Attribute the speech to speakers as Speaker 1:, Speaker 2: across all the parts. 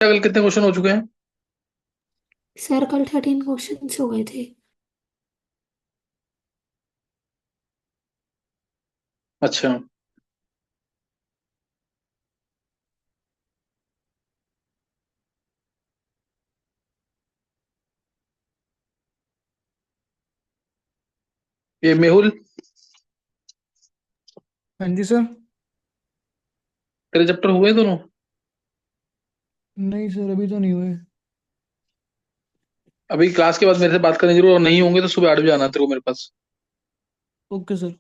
Speaker 1: कल कितने क्वेश्चन हो चुके हैं?
Speaker 2: सर कल 13 क्वेश्चन हो गए थे।
Speaker 1: अच्छा। ये मेहुल,
Speaker 3: हाँ जी सर।
Speaker 1: तेरे चैप्टर हुए दोनों?
Speaker 3: नहीं सर, अभी तो नहीं हुए।
Speaker 1: अभी क्लास के बाद मेरे से बात करनी जरूर, और नहीं होंगे तो सुबह 8 बजे आना तेरे को मेरे पास।
Speaker 3: Okay sir.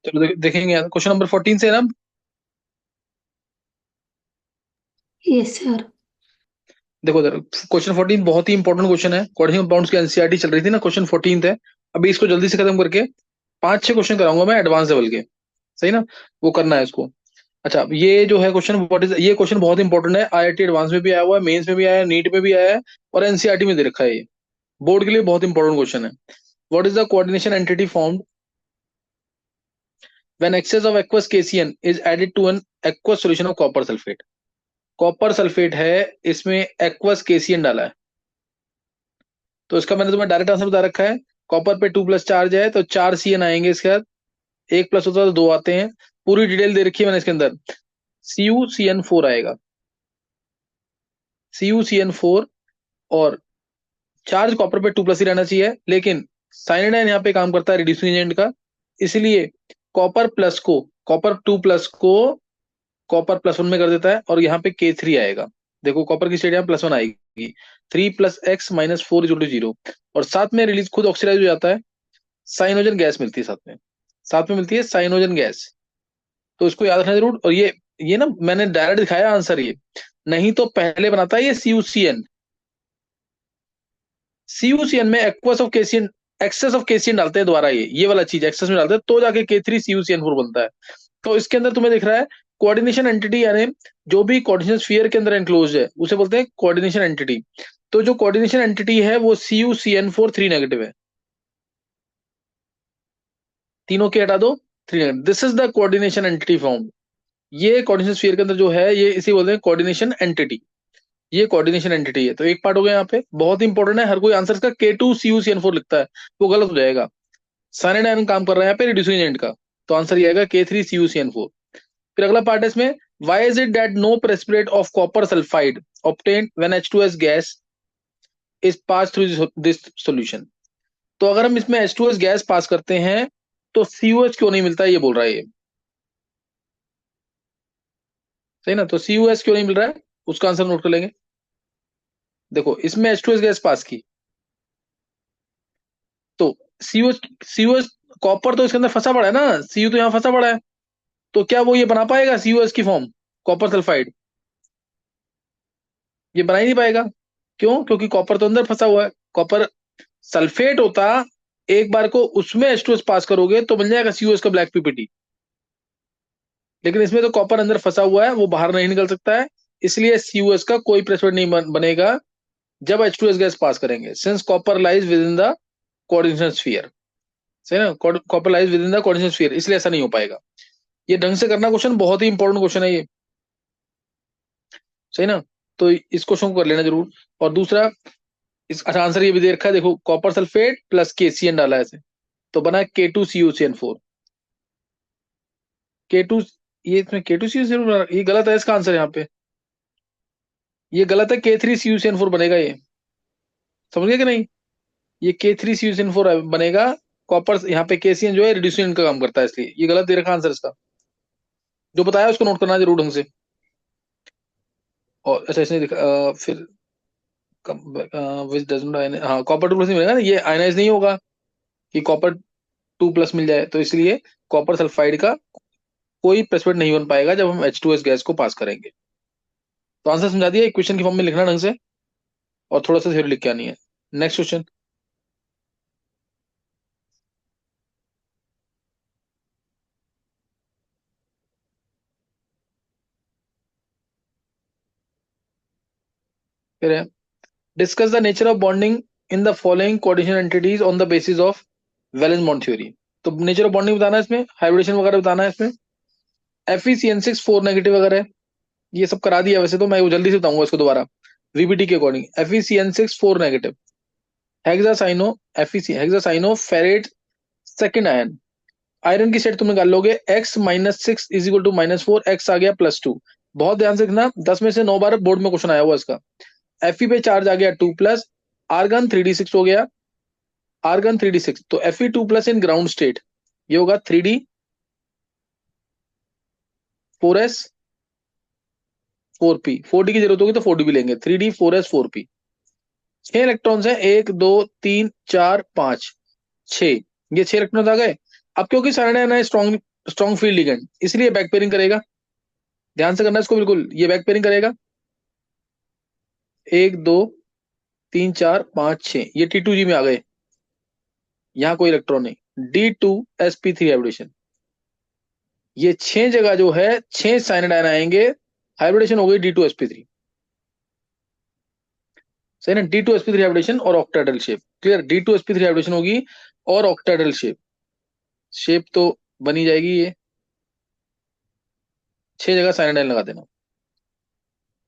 Speaker 1: चलो देखेंगे यार, क्वेश्चन नंबर 14 से है ना?
Speaker 2: Yes sir.
Speaker 1: देखो इधर क्वेश्चन 14 बहुत ही इंपॉर्टेंट क्वेश्चन है। कोऑर्डिनेशन कंपाउंड्स की एनसीईआरटी चल रही थी ना, क्वेश्चन 14 है। अभी इसको जल्दी से खत्म करके 5-6 क्वेश्चन कराऊंगा मैं एडवांस लेवल के। सही ना? वो करना है इसको। अच्छा, ये जो है क्वेश्चन, व्हाट इज, ये क्वेश्चन बहुत इंपॉर्टेंट है। आईआईटी एडवांस में भी आया हुआ है, मेंस में भी आया है, नीट में भी आया है, और एनसीईआरटी में दे रखा है। ये बोर्ड के लिए बहुत इंपॉर्टेंट क्वेश्चन है। What is the coordination entity formed when excess of aqueous KCN is added to an aqueous solution of copper sulfate? Copper sulphate है, इसमें एक्वस केसीएन डाला है। तो इसका मैंने तुम्हें डायरेक्ट आंसर बता रखा है। कॉपर पे 2+ चार्ज है तो 4 CN आएंगे इसके बाद। 1+ होता है तो 2 आते हैं। पूरी डिटेल दे रखी है मैंने इसके अंदर। CuCN4 आएगा, CuCN4। और चार्ज कॉपर पे 2+ ही रहना चाहिए, लेकिन साइनाइड यहाँ पे काम करता है रिड्यूसिंग एजेंट का। इसलिए कॉपर 2+ को कॉपर +1 में कर देता है, और यहाँ पे K3 आएगा। देखो कॉपर की स्टेट यहाँ +1 आएगी। 3+x-4 = 0। और साथ में रिलीज खुद ऑक्सीडाइज हो जाता है। साइनोजन गैस मिलती है साथ में। साथ में मिलती है साइनोजन गैस। तो इसको याद रखना जरूर। और ये ना मैंने डायरेक्ट दिखाया आंसर ये। नहीं तो पहले बनाता है ये CuCN। CuCN में excess of KCN, excess of KCN डालते हैं दोबारा। ये वाला चीज एक्सेस में डालते हैं तो जाके K3CuCN4 बनता है। तो इसके अंदर तुम्हें दिख रहा है कोऑर्डिनेशन एंटिटी, यानी जो भी कोऑर्डिनेशन स्फीयर के अंदर एंक्लोज है उसे बोलते हैं कोऑर्डिनेशन एंटिटी। तो जो कोऑर्डिनेशन एंटिटी है वो CuCN4 3 नेगेटिव है। तीनों के हटा दो, 3 negative. This is the coordination entity form. ये कोऑर्डिनेशन स्फीयर के अंदर जो है ये इसी बोलते हैं कोऑर्डिनेशन एंटिटी। ये कोऑर्डिनेशन एंटिटी है। तो एक पार्ट हो गया यहाँ पे, बहुत इंपॉर्टेंट है। हर कोई आंसर का K2CuCN4 लिखता है, वो गलत हो जाएगा। साइनाइड आयन काम कर रहा है यहाँ पे रिड्यूसिंग एजेंट का। तो आंसर ये आएगा K3CuCN4। फिर अगला पार्ट है इसमें, why is it that no precipitate of copper sulphide obtained when H2S gas is pass through this solution? तो अगर हम इसमें H2S गैस पास करते हैं तो COH क्यों नहीं मिलता है, ये बोल रहा है ये। सही ना? तो COS क्यों नहीं मिल रहा है, उसका आंसर नोट कर लेंगे। देखो इसमें H2S गैस पास की, तो COH कॉपर तो इसके अंदर फंसा पड़ा है ना, Cu तो यहाँ फंसा पड़ा है। तो क्या वो ये बना पाएगा COS की फॉर्म, कॉपर सल्फाइड? ये बना ही नहीं पाएगा। क्यों? क्योंकि कॉपर तो अंदर फंसा हुआ है। कॉपर सल्फेट होता, एक बार को उसमें H2S पास करोगे तो मिल जाएगा COS का ब्लैक पीपीटी। लेकिन इसमें तो कॉपर अंदर फंसा हुआ है, वो बाहर नहीं निकल सकता है। इसलिए COS का कोई प्रेसिपिटेट नहीं बनेगा जब H2S गैस पास करेंगे, since copper lies with in the coordination sphere. सही ना? Copper lies with in the coordination sphere, इसलिए ऐसा नहीं हो पाएगा। ये ढंग से करना क्वेश्चन, बहुत ही इंपॉर्टेंट क्वेश्चन है ये। सही ना? तो इस क्वेश्चन को कर लेना जरूर। और दूसरा, इस अच्छा आंसर ये भी दे रखा है, देखो कॉपर सल्फेट प्लस KCN डाला है ऐसे, तो बना K2CuCN4। K2, ये इसमें K2CuCN4 ये गलत है, इसका आंसर यहाँ पे ये गलत है। K3CuCN4 बनेगा ये। समझ गए कि नहीं? ये K3CuCN4 बनेगा। कॉपर यहाँ पे KCN जो है रिड्यूसिंग का काम करता है, इसलिए ये गलत दे रखा आंसर इसका। जो बताया उसको नोट करना जरूर ढंग से। और अच्छा इसने फिर विच डजंट, हाँ कॉपर 2+ नहीं मिलेगा ना, ये आयनाइज नहीं होगा कि कॉपर 2+ मिल जाए। तो इसलिए कॉपर सल्फाइड का कोई प्रेसिपिटेट नहीं बन पाएगा जब हम H2S गैस को पास करेंगे। तो आंसर समझा दिया, इक्वेशन की फॉर्म में लिखना ढंग से, और थोड़ा सा थ्योरी लिख के आनी है। Next question. फिर है, discuss the nature of bonding in the following coordination entities on the basis of valence bond theory. तो नेचर ऑफ बॉन्डिंग बताना है इसमें, हाइब्रिडेशन वगैरह बताना है इसमें। FeCN6 4 नेगेटिव अगर है ये सब करा दिया वैसे तो, मैं वो जल्दी से बताऊंगा इसको दोबारा। वीबीटी के according FeCN6 4 negative, hexacyano hexacyano ferrate second ion. Iron की स्टेट तुम निकाल लोगे, x-6 is equal to -4, x आ गया +2। बहुत ध्यान से रखना, 10 में से 9 बार बोर्ड में क्वेश्चन आया हुआ इसका। Fe पे चार्ज आ गया 2+, आर्गन 3d6 हो गया, आर्गन 3d6, तो Fe2+ इन ग्राउंड स्टेट, ये होगा 3d 4s 4p। 4d की जरूरत होगी तो 4d भी लेंगे, 3d 4s 4p। 6 इलेक्ट्रॉन्स हैं, 1 2 3 4 5 6, ये 6 इलेक्ट्रॉन्स आ गए। अब क्योंकि साइनाइड है स्ट्रॉन्ग स्ट्रॉन्ग फील्ड लिगेंड, इसलिए बैक पेयरिंग करेगा। ध्यान से करना इसको बिल्कुल, ये बैक पेयरिंग करेगा। 1 2 3 4 5 6, ये T2G में आ गए, यहाँ कोई इलेक्ट्रॉन नहीं। D2sp3 हाइब्रिडेशन, ये 6 जगह जो है 6 साइनाइड आयन आएंगे, हाइब्रिडेशन हो गई D2sp3। सही ना, D2sp3 हाइब्रिडेशन और octahedral shape. Clear, D2sp3 hybridisation होगी और ऑक्टाहेड्रल शेप, शेप तो बनी जाएगी ये। 6 जगह साइनाइड आयन लगा देना।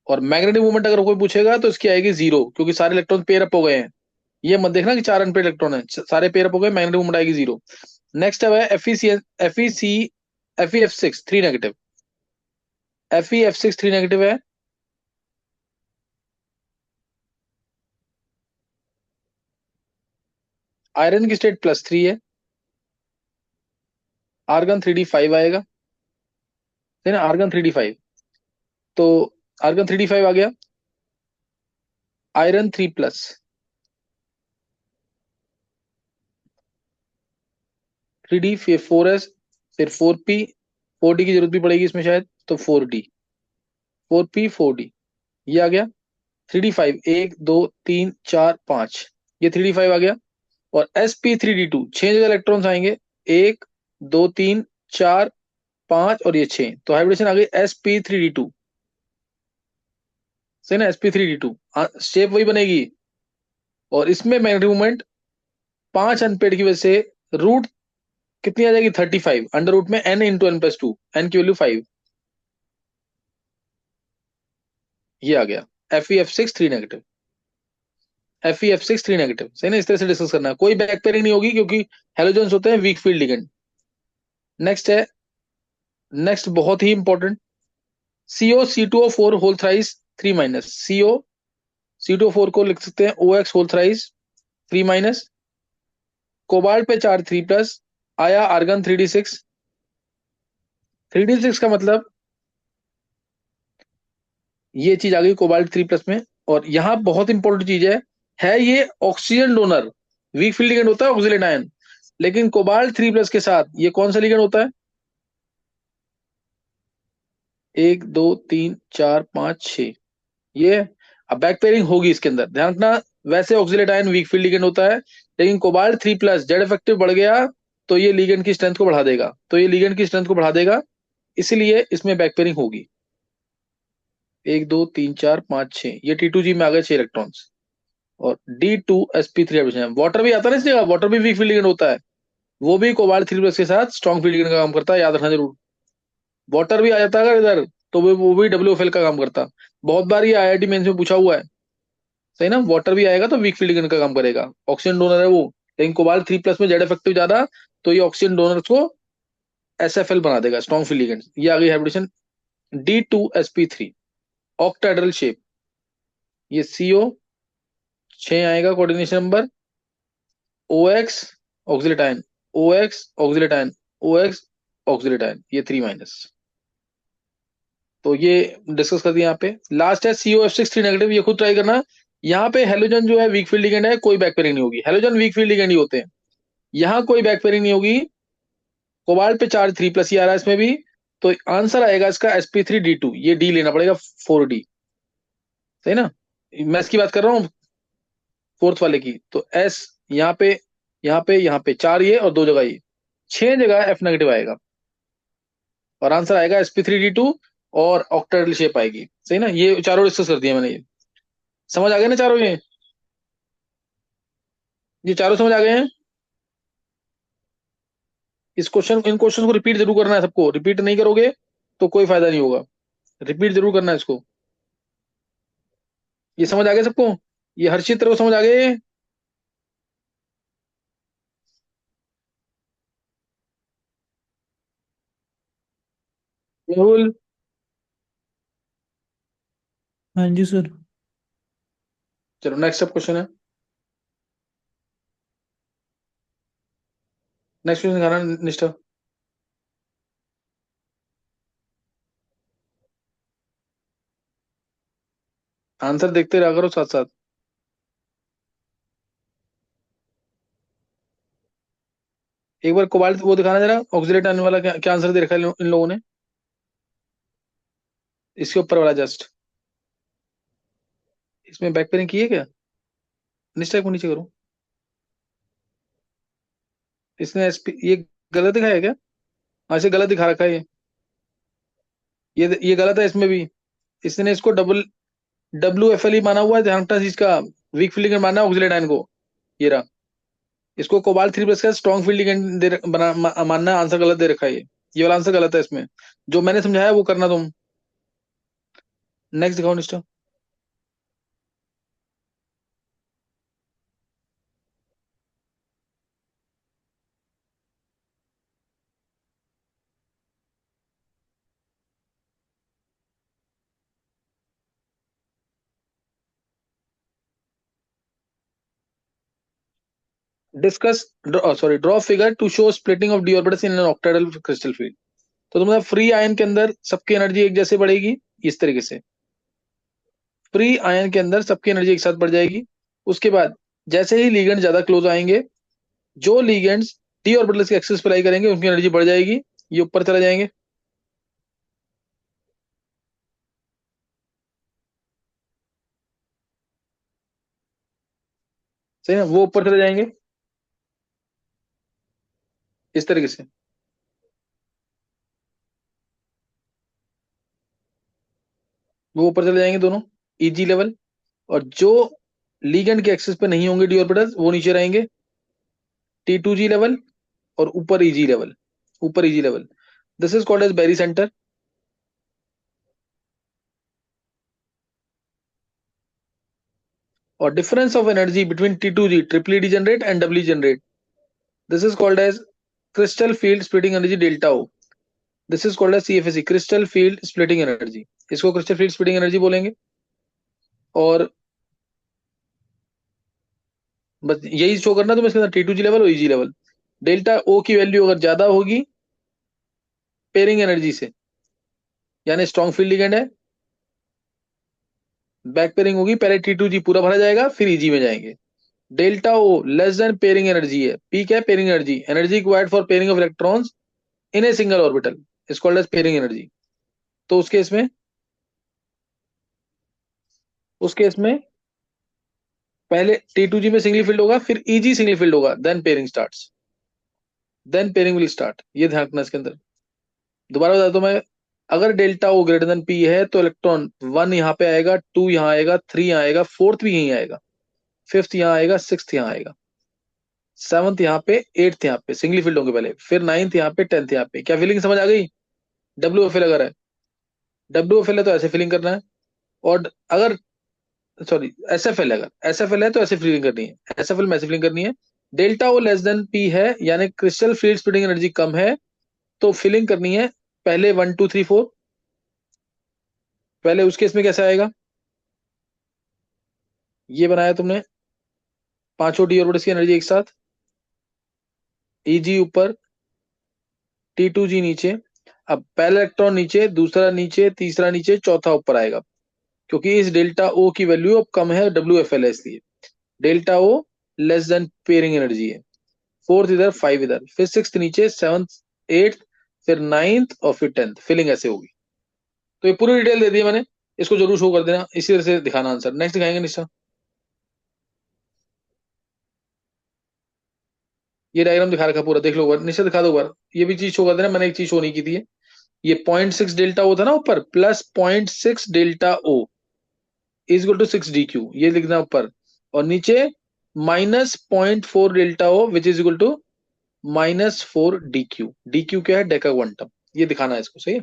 Speaker 1: और मैग्नेटिक मूवमेंट अगर कोई पूछेगा तो इसकी आएगी 0, क्योंकि सारे इलेक्ट्रॉन पेयर अप हो गए हैं। ये मत देखना कि 4 अनपेड इलेक्ट्रॉन है, सारे पेयर अप हो गए, मैग्नेटिक मूवमेंट आएगी 0। नेक्स्ट है FeF6 3 नेगेटिव, FeF6 3 नेगेटिव है। आयरन की स्टेट +3 है, आर्गन 3d5 आएगा, है ना, आर्गन 3d5, तो आर्गन 3d5 आ गया, आयरन 3+, 3d फिर 4s फिर 4p, 4d की जरूरत भी पड़ेगी इसमें शायद, तो 4d 4p 4d, ये आ गया। 3d5 1 2 3 4 5, ये 3d5 आ गया। और sp3d2 6 जगह इलेक्ट्रॉन्स आएंगे, 1 2 3 4 5 और ये 6, तो हाइब्रिडेशन आ गई sp3d2। सही ना, sp3d2 शेप वही बनेगी। और इसमें मैग्नेटिक मूवमेंट 5 अनपेड की वजह से रूट कितनी आ जाएगी 35, अंडर रूट में n इंटू n+2, n की वैल्यू 5, ये आ गया। FeF6 3 negative, FeF6 3 negative. सही ना, इस तरह से डिस्कस करना है, कोई बैक पेयरिंग नहीं होगी क्योंकि हेलोजन्स होते हैं वीक फील्ड लिगेंड। नेक्स्ट है, नेक्स्ट बहुत ही important, CO C2O4 whole thrice 3-, CO C2O4 को लिख सकते हैं OX होल थ्राइस 3-। कोबाल्ट पे चार्ज 3+, आया आर्गन 3d6। 3d6 का मतलब ये चीज आ गई कोबाल्ट 3+ में। और यहाँ बहुत इंपॉर्टेंट चीज है ये oxygen donor, weak field ligand होता है ऑक्सीलेट आयन, लेकिन कोबाल्ट 3+ के साथ ये कौन सा लिगेंड होता है? 1 2 3 4 5 6, ये। अब बैक पेयरिंग होगी इसके अंदर, ध्यान रखना। वैसे oxalate ion week field ligand होता है, लेकिन कोबाल्ट 3+ जेड इफेक्टिव बढ़ गया तो ये लिगेंड की स्ट्रेंथ को बढ़ा देगा, तो ये लिगेंड की स्ट्रेंथ को बढ़ा देगा, इसलिए इसमें बैक पेयरिंग होगी। 1 2 3 4 5 6, ये T2G में आ गए 6 इलेक्ट्रॉन्स। और D2sp3 हाइब्रिडेशन, वाटर भी आता है ना इस जगह, वाटर भी वीक फील्ड लिगेंड होता है, वो भी कोबाल्ट 3+ के साथ स्ट्रॉन्ग फील्ड लिगेंड का काम करता है, याद रखना जरूर। वाटर भी आ जाता है अगर इधर, तो वो भी WFL का काम करता। बहुत बार ये IIT मेंस में पूछा हुआ है। सही ना, वाटर भी आएगा तो वीक फील्ड लिगेंड का काम करेगा, ऑक्सीजन डोनर है वो, लेकिन कोबाल्ट 3+ में जेड इफेक्टिव ज्यादा, तो ये ऑक्सीजन डोनर्स को SFL बना देगा, स्ट्रॉन्ग फील्ड लिगेंड। ये आ गई हाइब्रिडेशन D2sp3, ऑक्टाहेड्रल शेप, ये CO6 आएगा coordination number, OX oxalate ion, OX oxalate ion, OX oxalate ion, ये 3-। तो ये डिस्कस कर दिया। यहाँ पे लास्ट है COF6 3 नेगेटिव, ये खुद ट्राई करना। यहाँ पे हेलोजन जो है वीक फील्ड लिगेंड है, कोई बैक पेयरिंग नहीं होगी, हेलोजन वीक फील्ड लिगेंड ही होते हैं, यहाँ कोई बैक पेयरिंग नहीं होगी। कोबाल्ट पे चार्ज 3+ ही आ रहा है इसमें भी, तो आंसर आएगा इसका sp3d2, ये D लेना पड़ेगा 4d। सही ना, मैं इसकी बात कर रहा हूँ फोर्थ वाले की, तो S यहाँ पे यहाँ पे यहाँ पे 4 ये और 2 जगह ये, 6 जगह F नेगेटिव आएगा, और आंसर आएगा sp3d2, और ऑक्टाहेड्रल शेप आएगी। सही ना, ये चारों डिस्कस कर दिया मैंने, ये समझ आ गए ना चारों, ये चारों समझ आ गए हैं। इन क्वेश्चन को रिपीट जरूर करना है सबको, रिपीट नहीं करोगे तो कोई फायदा नहीं होगा। रिपीट जरूर करना है इसको। ये समझ आ गया सबको? ये हर्षित तेरे को समझ आ गए? राहुल?
Speaker 3: हाँ जी सर।
Speaker 1: चलो नेक्स्ट सब क्वेश्चन है। नेक्स्ट क्वेश्चन दिखाना निष्ठा। आंसर देखते रहा करो साथ साथ। एक बार कोबाल्ट वो दिखाना जरा, ऑक्सीडेट आने वाला क्या क्या आंसर दे रखा है इन लोगों ने? इसके ऊपर वाला जस्ट। इसमें बैक पेयरिंग की है क्या? निष्ठा को नीचे करो। इसने एसपी ये गलत दिखाया है क्या? हाँ इसे गलत दिखा रखा है ये। ये गलत है इसमें भी। इसने इसको WFLE माना हुआ है, ध्यान रखना चीज का। वीक फील्डिंग माना है ऑक्सीलेट आयन को। ये रहा। इसको कोबाल्ट 3+ का स्ट्रॉन्ग फील्डिंग मानना है, आंसर गलत दे रखा है ये वाला आंसर गलत है इसमें। जो मैंने समझाया वो करना तुम। नेक्स्ट दिखाओ Nishtha. Discuss, sorry, draw figure to show splitting of d orbitals in an octahedral crystal field. तो तुम्हारा फ्री आयन के अंदर सबकी एनर्जी एक जैसे बढ़ेगी, इस तरीके से। फ्री आयन के अंदर सबकी एनर्जी एक साथ बढ़ जाएगी। उसके बाद जैसे ही लीगेंड ज्यादा क्लोज आएंगे, जो लीगेंड्स डी ऑर्बिटल्स के एक्सिस पर लाई करेंगे उनकी एनर्जी बढ़ जाएगी, ये ऊपर चले जाएंगे। सही ना, वो ऊपर चले जाएंगे इस तरीके से। वो ऊपर चले जाएंगे दोनों, Eg लेवल। और जो लीगेंड के एक्सिस पे नहीं होंगे डी ऑर्बिटल्स, वो नीचे रहेंगे, T2G लेवल। और ऊपर Eg लेवल, ऊपर Eg level. This is called as barycentre. और difference of energy between T2G triply degenerate and doubly generate, this is called as crystal field splitting energy delta O. This is called as CFSE, crystal field splitting energy. इसको crystal field splitting energy बोलेंगे। और बस यही show करना तुम्हें इसके अंदर, T2G level और Eg लेवल। डेल्टा ओ की वैल्यू अगर ज्यादा होगी पेयरिंग एनर्जी से, यानी स्ट्रॉन्ग फील्ड लिगेंड है, बैक पेयरिंग होगी, पहले T2G पूरा भरा जाएगा फिर Eg में जाएंगे। Delta O less than pairing energy है, पी क्या है? Pairing energy, energy required for pairing of electrons in a single orbital is called as pairing energy. तो उस केस में पहले T2G में सिंगली फील्ड होगा, फिर Eg सिंगली फील्ड होगा, then pairing starts, then pairing will start. ये ध्यान रखना इसके अंदर। दोबारा बता दो मैं, अगर डेल्टा ओ ग्रेटर देन पी है तो इलेक्ट्रॉन 1 यहाँ पे आएगा, 2 यहाँ आएगा, 3 यहाँ आएगा, फोर्थ भी यहीं आएगा, फिफ्थ यहाँ आएगा, सिक्स्थ यहाँ आएगा, सेवंथ यहाँ पे, एट्थ यहाँ पे सिंगली फील्ड होंगे पहले, फिर नाइन्थ यहाँ पे, टेंथ यहाँ पे। क्या फीलिंग समझ आ गई? WFL अगर है, WFL है तो ऐसे फीलिंग करना है। और अगर, सॉरी, SFL है, अगर SFL है तो ऐसे फीलिंग करनी है, SFL में ऐसे फीलिंग करनी है। Delta O less then P है, यानी क्रिस्टल फील्ड स्प्लिटिंग एनर्जी कम है, तो फीलिंग करनी है पहले 1 2 3 4। पहले उस केस में कैसे आएगा? ये बनाया तुमने, पांचों डी ऑर्बिटल्स की एनर्जी एक साथ, Eg ऊपर, T2G नीचे। अब पहला इलेक्ट्रॉन नीचे, दूसरा नीचे, तीसरा नीचे, चौथा ऊपर आएगा, क्योंकि इस डेल्टा ओ की वैल्यू अब कम है, WFL है इसलिए। Delta O less than pairing energy है। फोर्थ इधर, फाइव इधर, फिर सिक्स नीचे, सेवंथ, एट्थ, फिर नाइन्थ और फिर टेंथ। फिलिंग ऐसे होगी। तो ये पूरी डिटेल दे दी है मैंने, इसको जरूर शो कर देना, इसी तरह से दिखाना आंसर। नेक्स्ट दिखाएंगे निशा। ये डायग्राम दिखा रखा पूरा, देख लो एक बार, निशा दिखा दो एक बार। ये भी चीज शो कर देना, मैंने एक चीज शो नहीं की थी। ये 0.6 डेल्टा ओ था ना ऊपर, plus 0.6 delta O is equal to 6 DQ, ये लिखना ऊपर। और नीचे -0.4 delta O which is equal to -4 DQ। DQ क्या है? Deca quantum. ये दिखाना है इसको, सही है।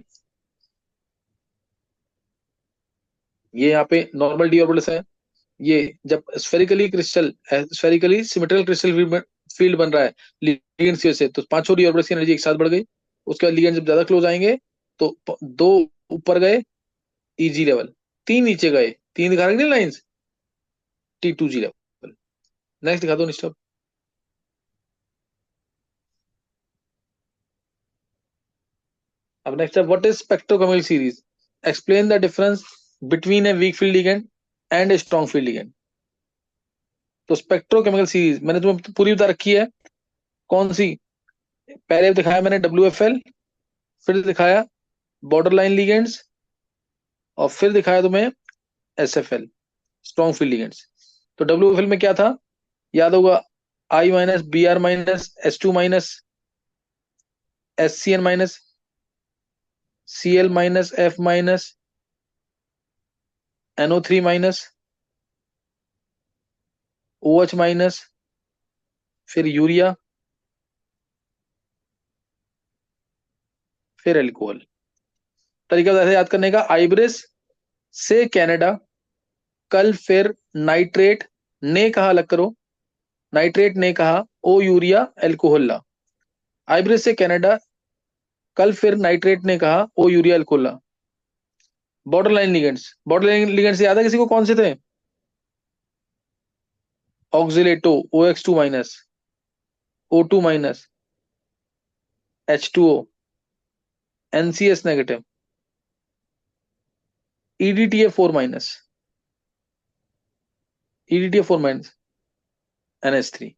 Speaker 1: ये यहाँ पे नॉर्मल डी ऑर्बिटल्स है। ये जब स्फेरिकली सिमेट्रिकल क्रिस्टल फील्ड बन रहा है लिगेंड्स की वजह से, तो पांचों डी ऑर्बिटल्स की एनर्जी एक साथ बढ़ गई। उसके बाद लिगेंड जब ज्यादा क्लोज आएंगे तो दो ऊपर गए ईजी लेवल, तीन नीचे गए, तीन दिखा रहे लाइंस, T2G लेवल। नेक्स्ट दिखा दो निस्टर। अब नेक्स्ट है what is spectrochemical series, explain the difference between a week field ligand and a strong field ligand. तो स्पेक्ट्रोकेमिकल सीरीज मैंने तुम्हें पूरी बता रखी है। कौन सी? पहले दिखाया मैंने WFL, फिर दिखाया बॉर्डर लाइन लिगेंड्स, और फिर दिखाया तुम्हें SFL, स्ट्रॉन्ग फील्ड लिगेंड्स। तो WFL में क्या था, याद होगा, I-Br-S2- SCN-, Cl-F-, NO3-, OH-, फिर यूरिया, फिर एल्कोहल। तरीका वैसे याद करने का, आइब्रिस से कनाडा, कल फिर नाइट्रेट ने कहा, अलग करो, नाइट्रेट ने कहा ओ यूरिया एल्कोहल ला। आइब्रिस से कनाडा, कल फिर नाइट्रेट ने कहा ओ यूरिया एल्कोहल ला। Border line ligands, border line ligands याद है किसी को, कौन से थे? ऑक्सिलेटो OX2-, O2-, H2O, NCS-, EDTA4-, EDTA4-, NH3।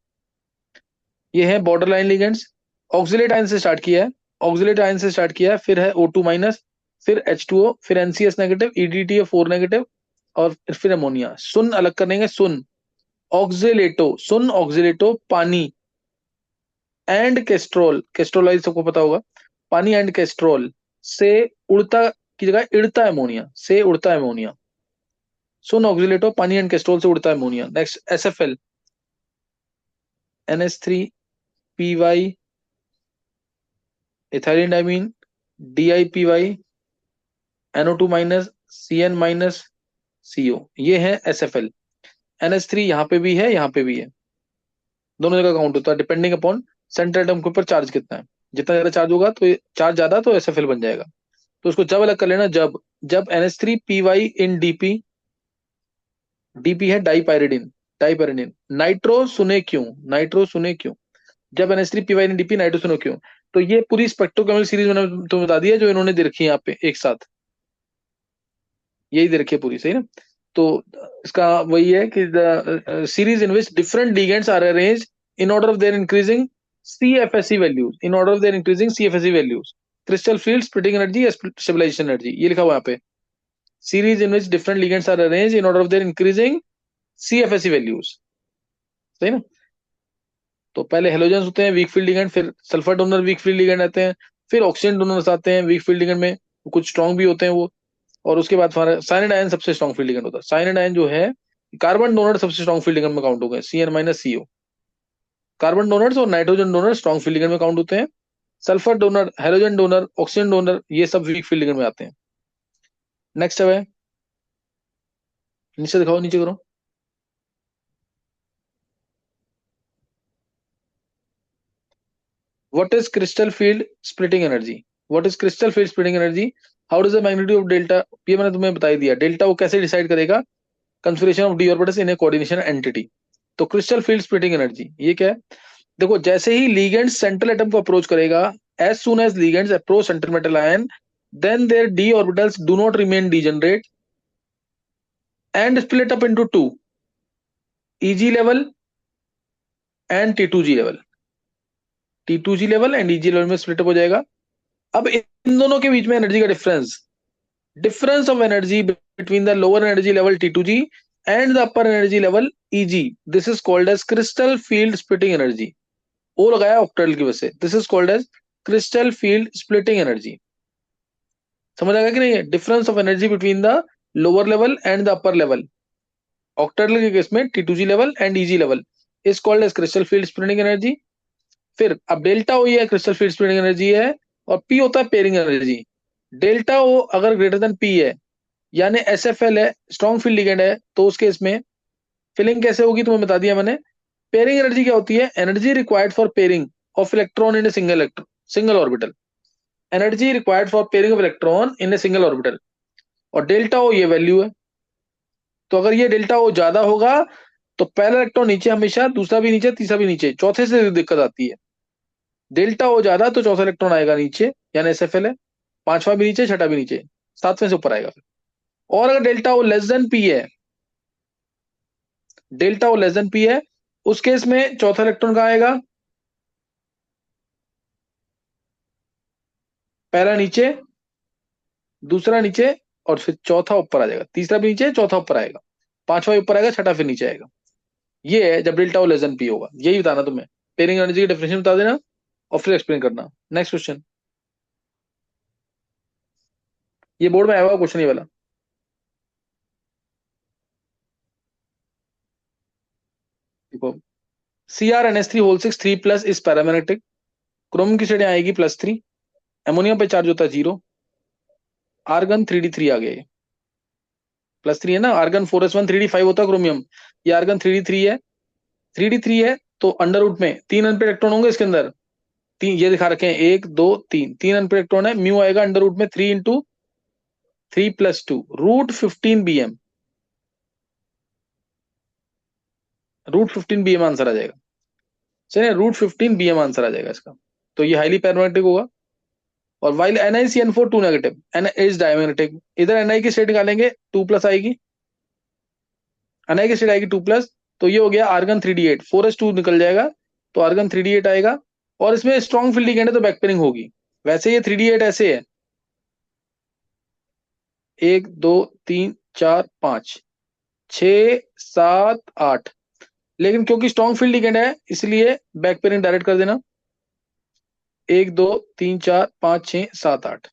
Speaker 1: ये है border line ligands. Oxalate ion से स्टार्ट किया है, ऑक्सिलेट आयन से स्टार्ट किया है, फिर है O2-, फिर H2O, फिर NCS-, EDTA4-, और फिर अमोनिया। सुन अलग करेंगे, सुन ऑक्सिलेटो, सुन ऑक्सिलेटो पानी एंड कैस्ट्रोल, कैस्ट्रोलाइज सबको पता होगा, पानी एंड कैस्ट्रोल से उड़ता की जगह इड़ता अमोनिया, से उड़ता अमोनिया। सुन ऑक्सिलेटो पानी एंड कैस्ट्रोल से उड़ता ammonia. Next SFL, NH3PY, ethylene diamine, DIPY, NO2-, CN-, CO। ये है SFL। NH3 यहाँ पे भी है, यहाँ पे भी है, दोनों जगह काउंट होता है डिपेंडिंग अपॉन सेंट्रल एटम के ऊपर चार्ज कितना है। जितना ज्यादा चार्ज होगा तो चार्ज ज्यादा तो SFL बन जाएगा। तो उसको जब अलग कर लेना, जब जब NH3PY इन DP, DP है डाइपायरिडिन, डाइपायरिडिन। नाइट्रो सुने क्यों, नाइट्रो सुने क्यों, जब NH3PY इन DP नाइट्रो सुने क्यों। तो ये पूरी स्पेक्ट्रोकेमिकल सीरीज मैंने तुम्हें बता दी है, जो इन्होंने दे रखी है यहाँ पे एक साथ, यही दे रखी है पूरी, सही ना। तो इसका वही है कि the series in which different ligands are arranged in order of their increasing CFSE values, in order of their increasing CFSE values, crystal field, splitting energy, stabilisation energy, ये लिखा हुआ है यहाँ पे। Series in which different ligands are arranged in order of their increasing CFSE values, सही ना। तो पहले हेलोजेंस होते हैं वीक फील्ड लिगेंड, फिर sulphur donor weak field ligand आते हैं, फिर ऑक्सीजन डोनर्स आते हैं वीक फील्ड लिगेंड में, कुछ स्ट्रॉन्ग भी होते हैं वो। और उसके बाद साइनाइड आयन सबसे स्ट्रॉन्ग फील्ड लिगेंड होता है। साइनाइड आयन जो है कार्बन डोनर सबसे स्ट्रॉन्ग फील्ड लिगेंड में काउंट हो गए, CN- CO। कार्बन डोनर्स और nitrogen donor strong field ligand में काउंट होते हैं। Sulphur donor, halogen donor, oxygen donor, ये सब वीक फील्ड लिगेंड में आते हैं। नेक्स्ट है, नीचे दिखाओ, नीचे करो। What is crystal field splitting energy? What is crystal field splitting energy? How does the magnitude of delta, ये मैंने तुम्हें बता ही दिया, डेल्टा वो कैसे डिसाइड करेगा, configuration of d orbitals in a coordination entity. तो क्रिस्टल फील्ड स्प्लिटिंग एनर्जी ये क्या है, देखो जैसे ही लिगेंड सेंट्रल एटम को अप्रोच करेगा, as soon as ligands approach central metal ion, then their d orbitals do not remain degenerate and split up into two, EG level and T2G level, T2G level and EG level में split up हो जाएगा। अब इन दोनों के बीच में energy का difference, difference of energy between the lower energy level T2G and the upper energy level EG, this is called as crystal field splitting energy। ओ लगाया octal की वजह से, this is called as crystal field splitting energy। समझ आएगा कि नहीं है, difference of energy between the lower level and the upper level, octahedral के केस में T2G level and EG level is called as crystal field splitting energy. फिर अब delta ओ ये क्रिस्टल फील्ड स्प्लिटिंग एनर्जी है, और पी होता है pairing energy. Delta ओ अगर ग्रेटर देन पी है यानी SFL है, स्ट्रॉन्ग फील्ड लिगेंड है, तो उस केस में फिलिंग कैसे होगी तुम्हें बता दिया मैंने। पेयरिंग एनर्जी क्या होती है? Energy required for pairing of electron in a single orbital. Energy required for pairing of electron in a single orbital, और डेल्टा ओ ये वैल्यू है। तो अगर ये डेल्टा ओ ज्यादा होगा तो पहला इलेक्ट्रॉन नीचे हमेशा, दूसरा भी नीचे, तीसरा भी नीचे, चौथे से दिक्कत आती है। डेल्टा ओ ज्यादा तो चौथा इलेक्ट्रॉन आएगा नीचे, यानी SFL है। पांचवा भी नीचे, छठा भी नीचे, सातवें से ऊपर आएगा फिर। और अगर delta O less then P है, delta O less then P है, उस केस में चौथा इलेक्ट्रॉन कहाँ आएगा? पहला नीचे, दूसरा नीचे, और फिर चौथा ऊपर आ जाएगा। तीसरा भी नीचे, चौथा ऊपर आएगा, पांचवा ऊपर आएगा, छठा फिर नीचे आएगा। ये है जब delta O less then P होगा। यही बताना तुम्हें, पेयरिंग एनर्जी की डेफिनेशन बता देना और फिर एक्सप्लेन करना। नेक्स्ट क्वेश्चन, ये बोर्ड में आया हुआ क्वेश्चन ये वाला। देखो, CrNH3 होल 6 3+ इस पैरामैग्नेटिक। क्रोम की स्टेट आएगी +3। अमोनिया पे चार्ज होता है 0। आर्गन 3d3 आ गया, +3 है ना। आर्गन 4s1 3d5 होता है क्रोमियम, ये आर्गन 3d3 है। 3d3 है तो अंडर रूट में 3 अनपेड इलेक्ट्रॉन होंगे इसके अंदर। तीन ये दिखा रखे हैं, 1 2 3, 3 अनपेड इलेक्ट्रॉन है। म्यू आएगा अंडर रूट में 3 × 3 + 2 √15 bm। √15 bm आंसर आ जाएगा। चलिए, √15 bm आंसर आ जाएगा इसका। तो ये हाईली पैरामैग्नेटिक होगा। और while NiCN4 2 negative, N is diamagnetic. इधर Ni की स्टेट निकालेंगे, 2+ आएगी। Ni की स्टेट आएगी 2+, तो ये हो गया आर्गन 3d8। 4s2 निकल जाएगा तो आर्गन 3d8 आएगा। और इसमें स्ट्रॉन्ग फील्ड लिगेंड है तो बैक पेयरिंग होगी। वैसे ये 3d8 ऐसे है, 1 2 3 4 5 6 7 8, लेकिन क्योंकि स्ट्रॉन्ग फील्ड लिगेंड है इसलिए बैक पेयरिंग डायरेक्ट कर देना। 1 2 3 4 5 6 7 8,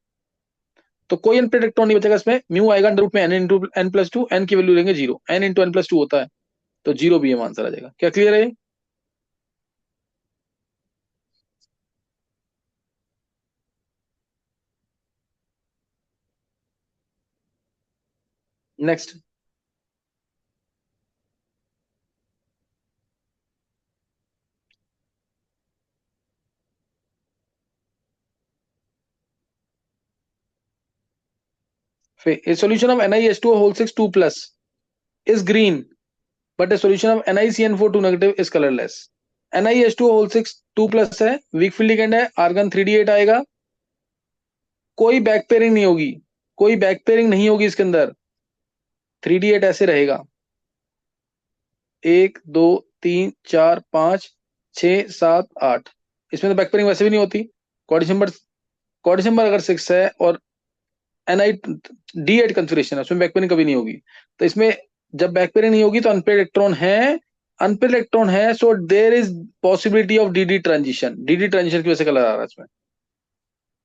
Speaker 1: तो कोई अनपेड इलेक्ट्रॉन नहीं बचेगा इसमें। म्यू आएगा अंडर रूट में n × n+2, n की वैल्यू लेंगे 0, n × n+2 होता है, तो 0 bm आंसर आ जाएगा। क्या क्लियर है? Next, a solution of NiH2O whole 6 2+ is green, but a solution of NiCN4 2 negative is colorless. NiH2O whole 6 2+ है, वीक फील्ड लिगेंड है, आर्गन 3d8 आएगा। कोई बैक पेयरिंग नहीं होगी, कोई बैक पेयरिंग नहीं होगी इसके अंदर। 3d8 ऐसे रहेगा, 1 2 3 4 5 6 7 8। इसमें तो बैक पेयरिंग वैसे भी नहीं होती। कोऑर्डिनेशन नंबर अगर 6 है और Ni D8 कंफिग्रेशन है, उसमें बैक पेयरिंग कभी नहीं होगी। तो इसमें जब बैक पेयरिंग नहीं होगी तो अनपेड इलेक्ट्रॉन है, अनपेड इलेक्ट्रॉन है, so there is possibility of d transition. D transition की वजह से कलर आ रहा है इसमें।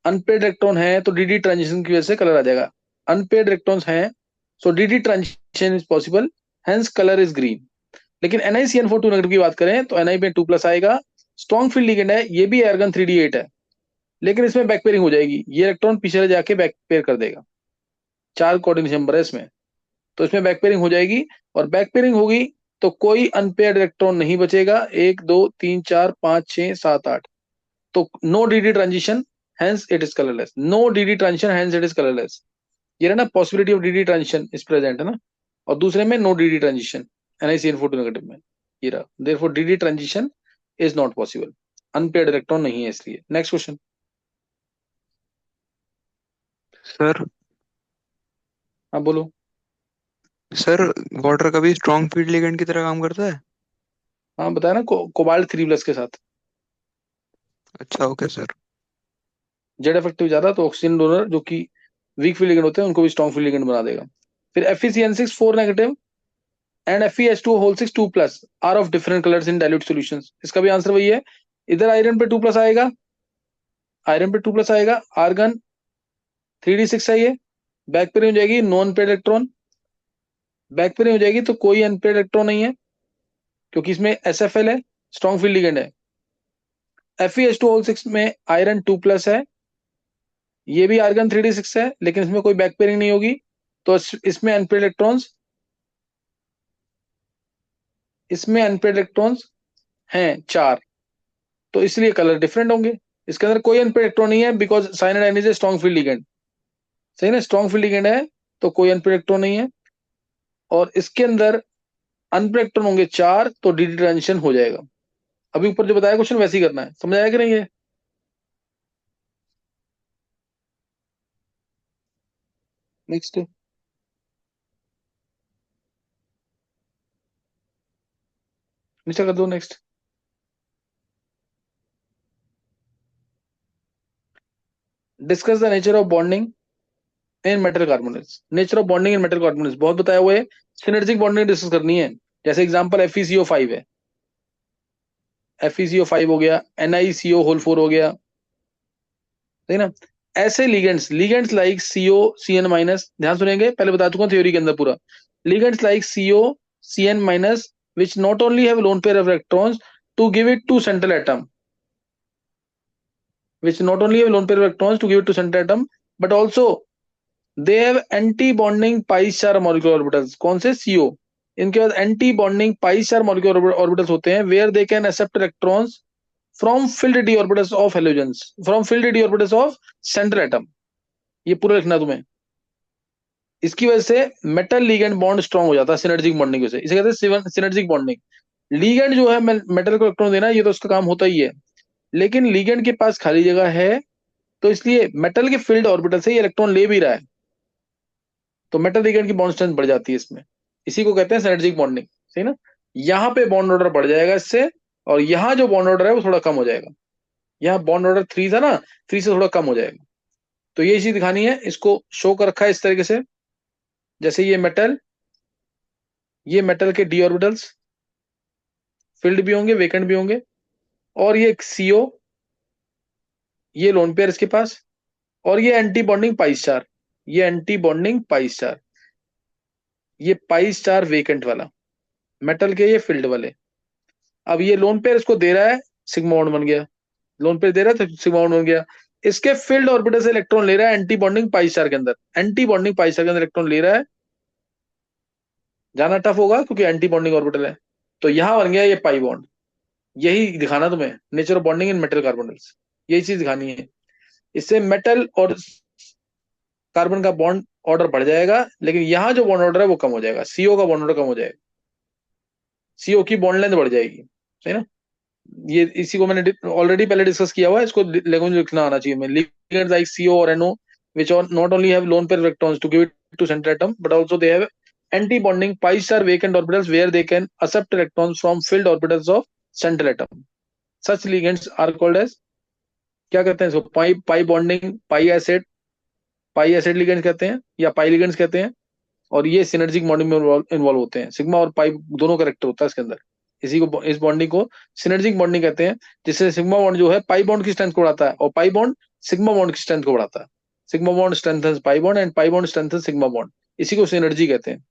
Speaker 1: अनपेड इलेक्ट्रॉन है तो डी ट्रांजिशन की वजह से कलर आ जाएगा। अनपेड इलेक्ट्रॉन्स हैं, so d transition is possible, hence colour is green. लेकिन NiCN4 2 नेगेटिव की बात करें तो Ni में 2+ आएगा। स्ट्रॉन्ग फील्ड लिगेंड है, ये भी आर्गन 3d8 है, लेकिन इसमें बैक पेयरिंग हो जाएगी। ये इलेक्ट्रॉन पीछे जाके बैक पेयर कर देगा। 4 कोऑर्डिनेशन नंबर है इसमें, तो इसमें बैक पेयरिंग हो जाएगी। और बैक पेयरिंग होगी तो कोई अनपेयर्ड इलेक्ट्रॉन नहीं बचेगा। 1 2 3 4 5 6 7 8, तो no d transition, hence it is colourless. No d transition, hence it is colourless. ये रहा ना, possibility of d transition is present है ना, और दूसरे में no d transition NiCN4 2 negative में। ये रहा, therefore D transition is not possible, unpaired electron नहीं है इसलिए। Next question.
Speaker 4: सर
Speaker 1: हाँ बोलो।
Speaker 4: सर वाटर का भी स्ट्रॉन्ग फील्ड लिगेंड की तरह काम करता है?
Speaker 1: हाँ बताया ना, कोबाल्ट 3+ के साथ।
Speaker 4: अच्छा, ओके सर।
Speaker 1: जेड इफेक्टिव ज्यादा तो ऑक्सीजन डोनर जो कि वीक फील्ड लिगेंड होते हैं उनको भी स्ट्रॉन्ग फील्ड लिगेंड बना देगा। फिर FeCN6 4 negative and FeH2O whole 6 2+ are of different colours in dilute solutions. इसका भी आंसर वही है। इधर आयरन पे 2+ आएगा, आयरन पे 2+ आएगा, आर्गन 3d6 है ये। बैक पेयरिंग हो जाएगी, non paid electron. Back pairing हो जाएगी तो कोई अनपेड इलेक्ट्रॉन नहीं है, क्योंकि इसमें SFL है, स्ट्रॉन्ग फील्ड लिगेंड है। FeH2O होल 6 में आयरन 2+ है, ये भी आर्गन 3d6 है, लेकिन इसमें कोई बैक पेयरिंग नहीं होगी। तो इसमें अनपेड इलेक्ट्रॉन्स हैं 4, तो इसलिए कलर डिफरेंट होंगे। इसके अंदर कोई अनपेड इलेक्ट्रॉन नहीं है because cyanide is a strong field ligand. सही ना, स्ट्रॉन्ग फील्ड लिगेंड है तो कोई अनपेड इलेक्ट्रॉन नहीं है। और इसके अंदर अनपेड इलेक्ट्रॉन होंगे 4, तो डी ट्रांजिशन हो जाएगा। अभी ऊपर जो बताया क्वेश्चन वैसे ही करना है, समझ आया कि नहीं है? नेक्स्ट नीचे कर दो। Next, discuss the nature of bonding in metal carbonates. Nature of bonding in metal carbonates बहुत बताया हुआ है, सिनर्जिक बॉन्डिंग डिस्कस करनी है। जैसे एग्जांपल FeCO5 है, FeCO5 हो गया, NiCO4 हो गया, सही ना। ऐसे लिगेंड्स लाइक COCN-, ध्यान सुनेंगे, पहले बता चुका हूं थ्योरी के अंदर पूरा। Ligands like COCN-, which not only have lone pair of electrons to give it to central atom, which not only have lone pair of electrons to give it to central atom, but also they have anti bonding pi star molecular orbitals। कौन से? CO। इनके पास anti bonding pi star molecular orbitals होते हैं, where they can accept electrons from filled d orbitals of halogens, from filled d orbitals of central atom. ये पूरा लिखना तुम्हें। इसकी वजह से मेटल लिगेंड बॉन्ड स्ट्रांग हो जाता है सिनर्जिक बॉन्डिंग की वजह से, इसे कहते हैं सिनर्जिक बॉन्डिंग। लिगेंड जो है मेटल को इलेक्ट्रॉन देना, ये तो उसका काम होता ही है, लेकिन लिगेंड के पास खाली जगह है, तो इसलिए मेटल के फील्ड ऑर्बिटल से ये इलेक्ट्रॉन ले भी रहा है, तो मेटल लिगेंड की बॉन्ड स्ट्रेंथ बढ़ जाती है इसमें। इसी को कहते हैं सिनर्जिक बॉन्डिंग। सही ना। यहाँ पे बॉन्ड ऑर्डर बढ़ जाएगा इससे, और यहाँ जो बॉन्ड ऑर्डर है वो थोड़ा कम हो जाएगा। यहाँ बॉन्ड ऑर्डर 3 था ना, 3 से थोड़ा कम हो जाएगा। तो ये चीज दिखानी है, इसको शो कर रखा है इस तरीके से। जैसे ये मेटल के डी ऑर्बिटल्स फिल्ड भी होंगे, वेकेंट भी होंगे, और ये CO, ये लोन पेयर इसके पास, और ये एंटी बॉन्डिंग पाई स्टार, ये एंटी बॉन्डिंग पाई स्टार, ये पाई स्टार वेकेंट वाला, मेटल के ये फील्ड वाले। अब ये लोन पेयर इसको दे रहा है, सिग्मा बॉन्ड बन गया। लोन पेयर दे रहा है तो सिग्मा बॉन्ड बन गया। इसके फील्ड ऑर्बिटल से इलेक्ट्रॉन ले रहा है एंटी बॉन्डिंग पाई स्टार के अंदर, एंटी बॉन्डिंग पाई स्टार के अंदर इलेक्ट्रॉन ले रहा है। जाना टफ होगा क्योंकि एंटी बॉन्डिंग ऑर्बिटल है, तो यहां बन गया ये पाई बॉन्ड। यही दिखाना तुम्हें, nature of bonding in metal carbonyls, यही चीज दिखानी है। इससे मेटल और कार्बन का बॉन्ड ऑर्डर बढ़ जाएगा, लेकिन यहां जो बॉन्ड ऑर्डर है वो कम हो जाएगा, CO का बॉन्ड ऑर्डर कम हो जाएगा, CO की बॉन्ड लेंथ बढ़ जाएगी। सही ना। ये इसी को मैंने ऑलरेडी पहले डिस्कस किया हुआ है, इसको लैंग्वेज लिखना आना चाहिए। मैं लिगेंड्स लाइक CO और NO which are not only have lone pair electrons to give it to central atom, but also they have anti-bonding pi star vacant orbitals where they can accept electrons from filled orbitals of central atom. Such ligands are called as, क्या कहते हैं इसको? Pi bonding पाई acid ligands कहते हैं, या पाई ligands कहते हैं। और ये सिनर्जिक बॉन्डिंग में इन्वॉल्व होते हैं। सिग्मा और पाई दोनों कैरेक्टर होता है इसके अंदर। इस बॉन्डिंग को सिनर्जिक बॉन्डिंग कहते हैं, जिससे सिग्मा बॉन्ड जो है पाई बॉन्ड की स्ट्रेंथ को बढ़ाता है, और पाई बॉन्ड सिग्मा बॉन्ड की स्ट्रेंथ को बढ़ाता है। Sigma bond strengthens pi bond and pi bond strengthens sigma bond, इसी को सिनर्जी कहते हैं।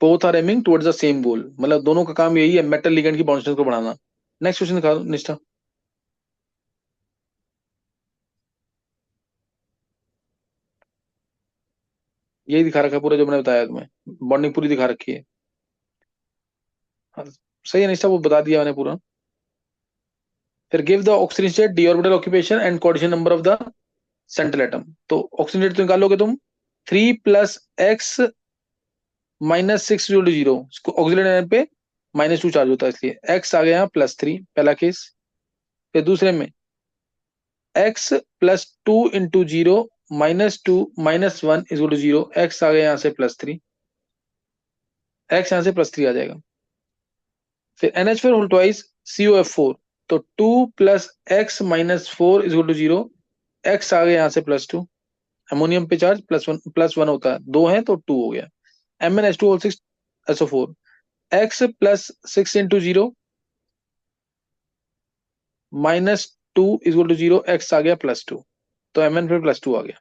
Speaker 1: Both are aiming towards the same goal, मतलब दोनों का काम यही है, मेटल लिगेंड की बॉन्ड स्ट्रेंथ को बढ़ाना। नेक्स्ट क्वेश्चन दिखा दो निष्ठा। यही दिखा रखा है पूरा जो मैंने बताया तुम्हें, बॉन्डिंग पूरी दिखा रखी है। हाँ, सही है निष्ठा, वो बता दिया मैंने पूरा। फिर give the oxygen state, D orbital occupation and coordination number of the central atom. तो ऑक्सीजन स्टेट तो निकालोगे तुम, 3 + x - 6 = 0। ऑक्सीजन एटम पे -2 चार्ज होता है, इसलिए x आ गया +3, पहला केस। फिर दूसरे में x + 2 × 0 - 2 - 1 = 0। x आ गया यहाँ से +3, x यहाँ से +3 आ जाएगा। फिर NH4 होल ट्वाइस COF4, तो 2 + x - 4 = 0। x आ गया यहाँ से +2, अमोनियम पे चार्ज +1 होता है, 2 है तो 2 हो गया। MnH2O6 SO4, x + 6 × 0 - 2 = 0। x आ गया +2, तो Mn पे +2 आ गया।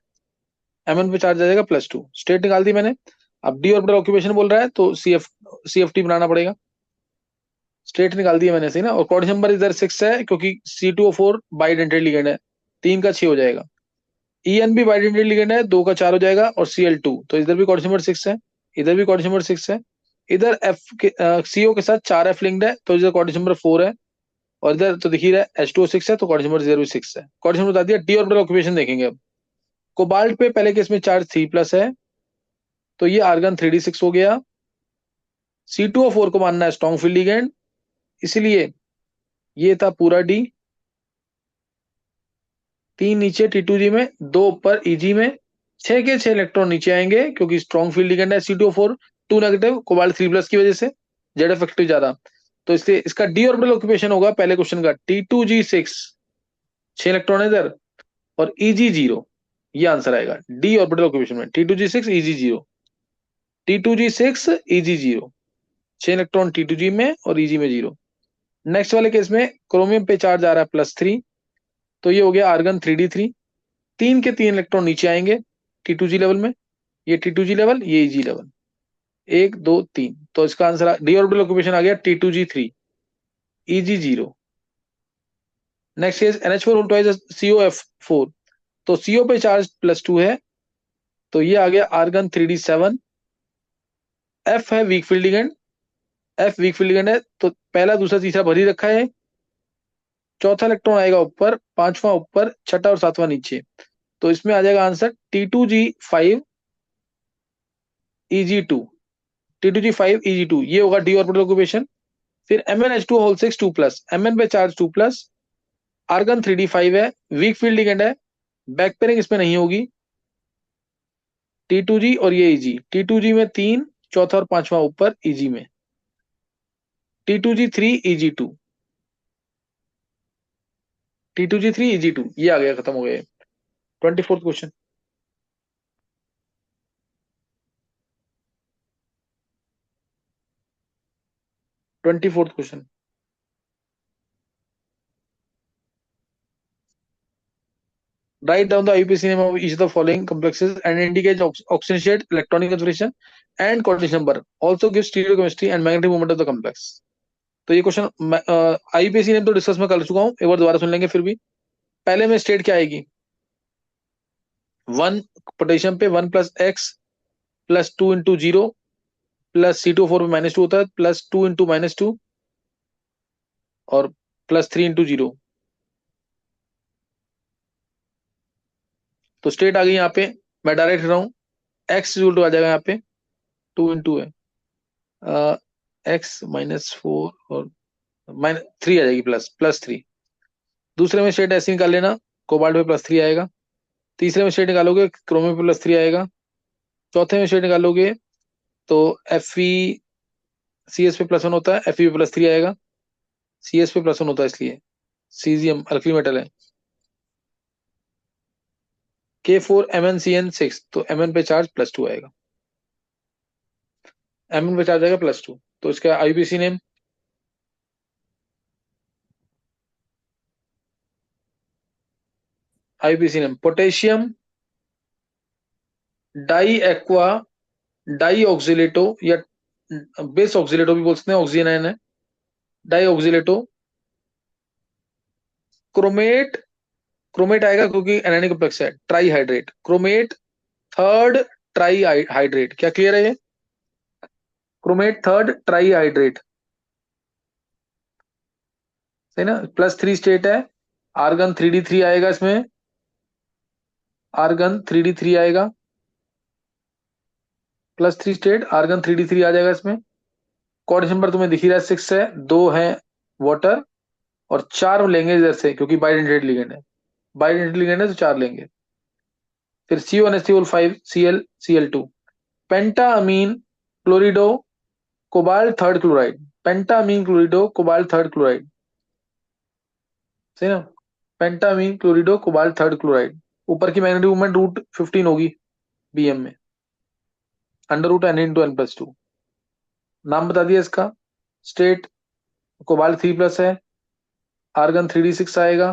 Speaker 1: Mn पे चार्ज आ जाएगा +2। स्टेट निकाल दी मैंने। अब डी ऑर्बिटल ऑक्यूपेशन बोल रहा है तो CFT बनाना पड़ेगा। स्टेट निकाल दिया मैंने, सही ना। और कोऑर्डिनेशन नंबर इधर 6 है क्योंकि C2O4 बाइडेंटेड लिगेंड है, 3 का 6 हो जाएगा। EN भी बाइडेंटेड लिगेंड है, 2 का 4 हो जाएगा, और Cl2, तो इधर भी कोऑर्डिनेशन नंबर 6 है, इधर भी कोऑर्डिनेशन नंबर 6 है। इधर F के CO के साथ 4 F लिंक्ड है, तो इधर कोऑर्डिनेशन नंबर 4 है, और इधर तो दिख ही रहा है H2O6 है, तो कोऑर्डिनेशन नंबर 0 भी 6 है। कोऑर्डिनेशन बता दिया। डी ऑर्बिटल ऑक्यूपेशन देखेंगे अब। कोबाल्ट पे पहले केस में चार्ज 3+ है, तो ये आर्गन 3d6 हो गया। C2O4 को मानना है स्ट्रॉन्ग फील्ड लिगेंड, इसलिए ये था पूरा डी, 3 नीचे T2G में, 2 ऊपर EG में, 6 के 6 इलेक्ट्रॉन नीचे आएंगे क्योंकि स्ट्रॉन्ग फील्ड लिगेंड है C2O4, 2 नेगेटिव, कोबाल्ट 3+ की वजह से, जेड इफेक्टिव ज्यादा, तो इसलिए इसका डी ऑर्बिटल ऑक्यूपेशन होगा पहले क्वेश्चन का T2G6, 6 इलेक्ट्रॉन इधर, और EG0, ये आंसर आएगा डी ऑर्बिटल ऑक्यूपेशन में, T2G6 EG0, T2G6 EG0, 6 electron T2G में और EG में 0। नेक्स्ट वाले केस में क्रोमियम पे चार्ज आ रहा है +3, तो ये हो गया आर्गन 3d3, 3 के 3 इलेक्ट्रॉन नीचे आएंगे T2G लेवल में, ये T2G लेवल, ये EG लेवल, 1 2 3, तो इसका आंसर डी ऑर्बिटल ऑक्यूपेशन आ गया T2G3 EG0। Next case NH4 उल्टा COF4, तो CO पे चार्ज +2 है, तो ये आ गया आर्गन 3d7, F है week field ligand, F week field ligand है, तो पहला दूसरा तीसरा भर ही रखा है, चौथा इलेक्ट्रॉन आएगा ऊपर, पांचवा ऊपर, छठा और सातवां नीचे, तो इसमें आ जाएगा answer T2G5 EG2, T2G5 EG2, ये होगा डी ऑर्बिटल ऑक्यूपेशन। फिर MnH2 2+, Mn पे चार्ज 2+, आर्गन 3d5 है, वीक फील्ड लिगेंड है, बैक पेयरिंग इसमें नहीं होगी, T2G और ये EG, T2G में 3, चौथा और पांचवा ऊपर EG में, T2G3 EG2, T2G3 EG2, ये आ गया, खत्म हो गया। 24th question. Twenty fourth question. Write down the IUPAC name of each of the following complexes and indicate oxygen state, electronic configuration and coordination number. Also give stereochemistry and magnetic moment of the complex. तो ये question IUPAC name तो discuss में कर चुका हूं, एक बार दोबारा सुन लेंगे। फिर भी पहले में स्टेट क्या आएगी, 1 पोटेशियम पे 1+X +2 इंटू 0 प्लस C2O4 पे -2 होता है, +2 इंटू -2 और +3 इंटू 0, तो स्टेट आ गई यहाँ पे। मैं डायरेक्ट रहा हूँ, X आ जाएगा यहाँ पे, 2 इंटू है X -4 और -3 आ जाएगी, +3। दूसरे में स्टेट ऐसे निकाल लेना, कोबाल्ट पे +3 आएगा। तीसरे में स्टेट निकालोगे, क्रोमियम पे +3 आएगा। चौथे में स्टेट निकालोगे तो FeCS पे +1 होता है, Fe पे +3 आएगा, CS पे +1 होता है, इसलिए सीजियम अल्कली मेटल है। K4MnCN6, तो Mn पे चार्ज +2 आएगा, Mn पे चार्ज आएगा +2, तो इसका IUPAC name potassium di aqua di oxalato, या बेस ऑक्सिलेटो भी बोल सकते हैं, ऑक्सीजन आयन है, डाई ऑक्सिलेटो क्रोमेट, क्रोमेट आएगा क्योंकि एनायनिक कॉम्प्लेक्स है, tri hydrate, chromate third tri hydrate, क्या क्लियर है ये, क्रोमेट थर्ड ट्राई हाइड्रेट, सही ना। +3 स्टेट है, आर्गन 3d3 आएगा इसमें, आर्गन 3d3 आएगा, +3 स्टेट, आर्गन 3d3 आ जाएगा इसमें। कोऑर्डिनेशन नंबर तुम्हें दिख ही रहा है, 6 है, 2 है वाटर, और 4 लेंगे इधर से क्योंकि बाइडेंटेड लिगेंड है, बाइडेंटेड लिगेंड है तो 4 लेंगे। फिर CO NH3O5 Cl2, पेंटा अमीन क्लोरिडो कोबाल्ट थर्ड क्लोराइड, पेंटा अमीन क्लोरिडो कोबाल्ट थर्ड क्लोराइड, सही ना, पेंटा अमीन क्लोरिडो कोबाल्ट थर्ड क्लोराइड। ऊपर की मैग्नेटिक मूवमेंट √15 होगी BM में, √n × n+2। नाम बता दिया इसका, स्टेट कोबाल्ट 3+ है, आर्गन 3d6 आएगा,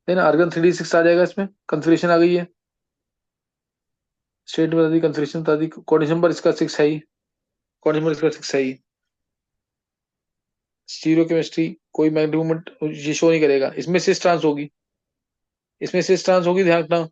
Speaker 1: है ना, आर्गन 3d6 आ जाएगा इसमें, कंफर्मेशन आ गई है, स्टेट बता दी, कंफर्मेशन बता दी, कोऑर्डिनेशन नंबर इसका 6 है ही, कोऑर्डिनेशन नंबर इसका 6 है ही। स्टीरियो केमिस्ट्री कोई मैग्नेटिक मूवमेंट ये शो नहीं करेगा, इसमें सिस ट्रांस होगी, इसमें सिस ट्रांस होगी, ध्यान रखना।